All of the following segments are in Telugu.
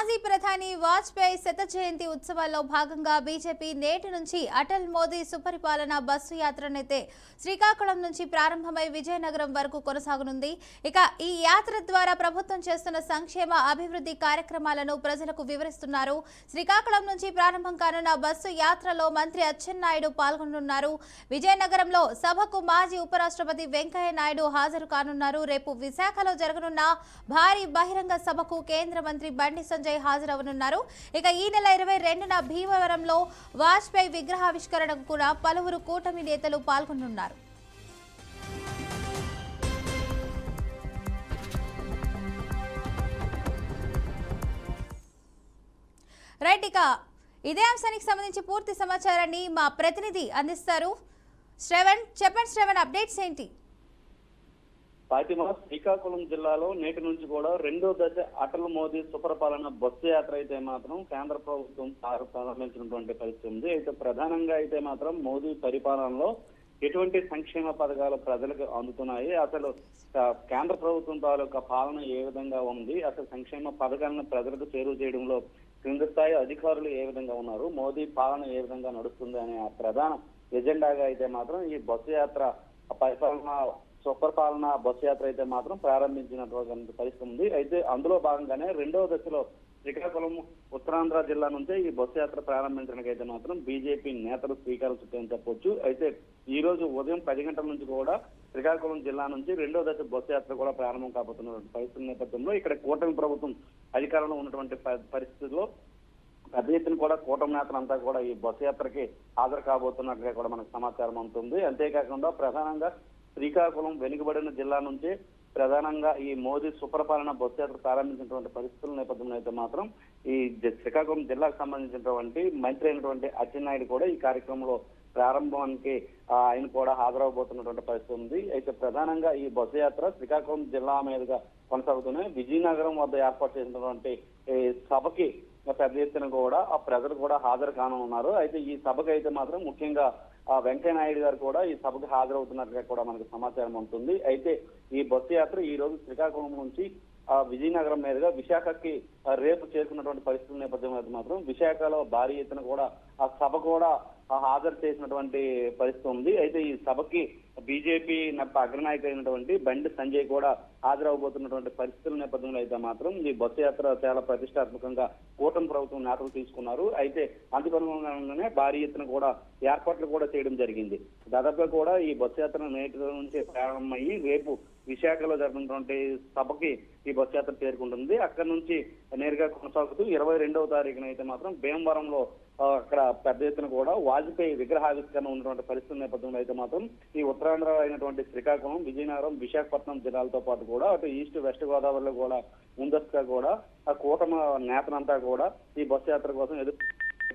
మాజీ ప్రధాని వాజ్పేయి శత జయంతి ఉత్సవాల్లో భాగంగా బీజేపీ నేటి నుంచి అటల్ మోదీ సుపరిపాలన బస్సు యాత్రనైతే శ్రీకాకుళం నుంచి ప్రారంభమై విజయనగరం వరకు కొనసాగనుంది. ఇక ఈ యాత్ర ద్వారా ప్రభుత్వం చేస్తున్న సంక్షేమ అభివృద్ధి కార్యక్రమాలను ప్రజలకు వివరిస్తున్నారు. శ్రీకాకుళం నుంచి ప్రారంభం కానున్న బస్సు యాత్రలో మంత్రి అచ్చెన్నాయుడు పాల్గొనున్నారు. విజయనగరంలో సభకు మాజీ ఉపరాష్ట్రపతి వెంకయ్య నాయుడు హాజరు కానున్నారు. రేపు విశాఖలో జరగనున్న భారీ బహిరంగ సభకు కేంద్ర మంత్రి బండి సంజయ్ హాజరవనున్నారు. ఇక ఈ నెల 22న భీమవరంలో వాజ్పేయి విగ్రహావిష్కరణకు కూడా పలువురు కూటమి నేతలు పాల్గొనున్నారు. రైట్, ఇక ఇదే అంశానికి సంబంధించి పూర్తి సమాచారాన్ని మా ప్రతినిధి అందిస్తారు. శ్రవణ్, చెప్పండి శ్రవణ్, అప్డేట్స్ ఏంటి? ఫాతిమా, శ్రీకాకుళం జిల్లాలో నేటి నుంచి కూడా రెండో దశ అటల్ మోదీ సుపరిపాలన బస్సు యాత్ర అయితే మాత్రం కేంద్ర ప్రభుత్వం ప్రారంభించినటువంటి పరిస్థితి ఉంది. అయితే ప్రధానంగా అయితే మాత్రం మోదీ పరిపాలనలో ఎటువంటి సంక్షేమ పథకాలు ప్రజలకు అందుతున్నాయి, అసలు కేంద్ర ప్రభుత్వం తాలూకా పాలన ఏ విధంగా ఉంది, అసలు సంక్షేమ పథకాలను ప్రజలకు చేరువ చేయడంలో క్రింద స్థాయి అధికారులు ఏ విధంగా ఉన్నారు, మోదీ పాలన ఏ విధంగా నడుస్తుంది అనే ప్రధాన ఎజెండాగా అయితే మాత్రం ఈ బస్సు యాత్ర పరిపాలన సుపరిపాలన బస్సు యాత్ర అయితే మాత్రం ప్రారంభించినటువంటి పరిస్థితి ఉంది. అయితే అందులో భాగంగానే రెండవ దశలో శ్రీకాకుళం ఉత్తరాంధ్ర జిల్లా నుంచే ఈ బస్సు యాత్ర ప్రారంభించడానికి అయితే మాత్రం బీజేపీ నేతలు శ్రీకారం చుట్టారని చెప్పొచ్చు. అయితే ఈ రోజు ఉదయం 10 గంటల నుంచి కూడా శ్రీకాకుళం జిల్లా నుంచి రెండో దశ బస్సు యాత్ర కూడా ప్రారంభం కాబోతున్నటువంటి పరిస్థితుల నేపథ్యంలో ఇక్కడ కూటమి ప్రభుత్వం అధికారంలో ఉన్నటువంటి పరిస్థితుల్లో పెద్ద ఎత్తున కూడా కూటమి నేతలంతా కూడా ఈ బస్సు యాత్రకి హాజరు కాబోతున్నట్లుగా కూడా మనకు సమాచారం అందుతుంది. అంతేకాకుండా ప్రధానంగా శ్రీకాకుళం వెనుకబడిన జిల్లా నుంచి ప్రధానంగా ఈ మోదీ సుపరిపాలన బస్సు యాత్ర ప్రారంభించినటువంటి పరిస్థితుల నేపథ్యంలో అయితే మాత్రం ఈ శ్రీకాకుళం జిల్లాకు సంబంధించినటువంటి మంత్రి అయినటువంటి అచ్చెన్నాయుడు కూడా ఈ కార్యక్రమంలో ప్రారంభానికి ఆయన కూడా హాజరవబోతున్నటువంటి పరిస్థితి ఉంది. అయితే ప్రధానంగా ఈ బస్సు యాత్ర శ్రీకాకుళం జిల్లా మీదుగా కొనసాగుతూనే విజయనగరం వద్ద ఏర్పాటు చేసినటువంటి సభకి పెద్ద ఎత్తున కూడా ఆ ప్రజలు కూడా హాజరు కానున్నారు. అయితే ఈ సభకు అయితే మాత్రం ముఖ్యంగా వెంకయ్య నాయుడు గారు కూడా ఈ సభకు హాజరవుతున్నట్లుగా కూడా మనకు సమాచారం ఉంటుంది. అయితే ఈ బస్సు యాత్ర ఈ రోజు శ్రీకాకుళం నుంచి విజయనగరం మీదుగా విశాఖకి రేపు చేరుకున్నటువంటి పరిస్థితుల నేపథ్యంలో అయితే మాత్రం విశాఖలో భారీ ఎత్తున కూడా ఆ సభ కూడా హాజరు చేసినటువంటి పరిస్థితి ఉంది. అయితే ఈ సభకి బీజేపీ అగ్రనాయకుడు అయినటువంటి బండి సంజయ్ కూడా హాజరవబోతున్నటువంటి పరిస్థితుల నేపథ్యంలో అయితే మాత్రం ఈ బస్సు యాత్ర చాలా ప్రతిష్టాత్మకంగా కూటమి ప్రభుత్వం నేతలు తీసుకున్నారు. అయితే అందుకనుగుణంగానే భారీ ఎత్తున కూడా ఏర్పాట్లు కూడా చేయడం జరిగింది. దాదాపుగా కూడా ఈ బస్సు యాత్ర నేటి నుంచి ప్రారంభమయ్యి రేపు విశాఖలో జరిగినటువంటి సభకి ఈ బస్సు యాత్ర చేరుకుంటుంది. అక్కడి నుంచి నేరుగా కొనసాగుతూ 22వ తారీఖున అయితే మాత్రం భీమవరంలో అక్కడ పెద్ద ఎత్తున కూడా వాజ్పేయి విగ్రహావిష్కరణ ఉన్నటువంటి పరిస్థితుల నేపథ్యంలో అయితే మాత్రం ఈ ఉత్తరాంధ్ర అయినటువంటి శ్రీకాకుళం, విజయనగరం, విశాఖపట్నం జిల్లాలతో పాటు కూడా అటు ఈస్ట్ వెస్ట్ గోదావరిలో కూడా ముందస్తుగా కూడా ఆ కూటమి నేతలంతా కూడా ఈ బస్సు యాత్ర కోసం ఎదురు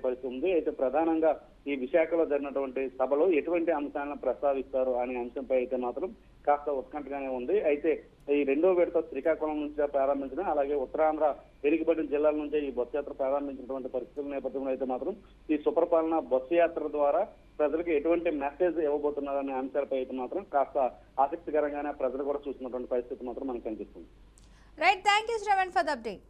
పరిస్థితి ఉంది. అయితే ప్రధానంగా ఈ విశాఖలో జరిగినటువంటి సభలో ఎటువంటి అంశాలను ప్రస్తావిస్తారు అనే అంశంపై అయితే మాత్రం కాస్త ఉత్కంఠగానే ఉంది. అయితే ఈ రెండో విడత శ్రీకాకుళం నుంచి ప్రారంభించడం, అలాగే ఉత్తరాంధ్ర వెనుకబడిన జిల్లాల నుంచే ఈ బస్సు యాత్ర ప్రారంభించినటువంటి పరిస్థితుల నేపథ్యంలో అయితే మాత్రం ఈ సుపరిపాలన బస్సు యాత్ర ద్వారా ప్రజలకు ఎటువంటి మెసేజ్ ఇవ్వబోతున్నారనే అంశాలపై అయితే మాత్రం కాస్త ఆసక్తికరంగానే ప్రజలు కూడా చూస్తున్నటువంటి పరిస్థితి మాత్రం మనకు కనిపిస్తుంది. Right, thank you Shravan for the update.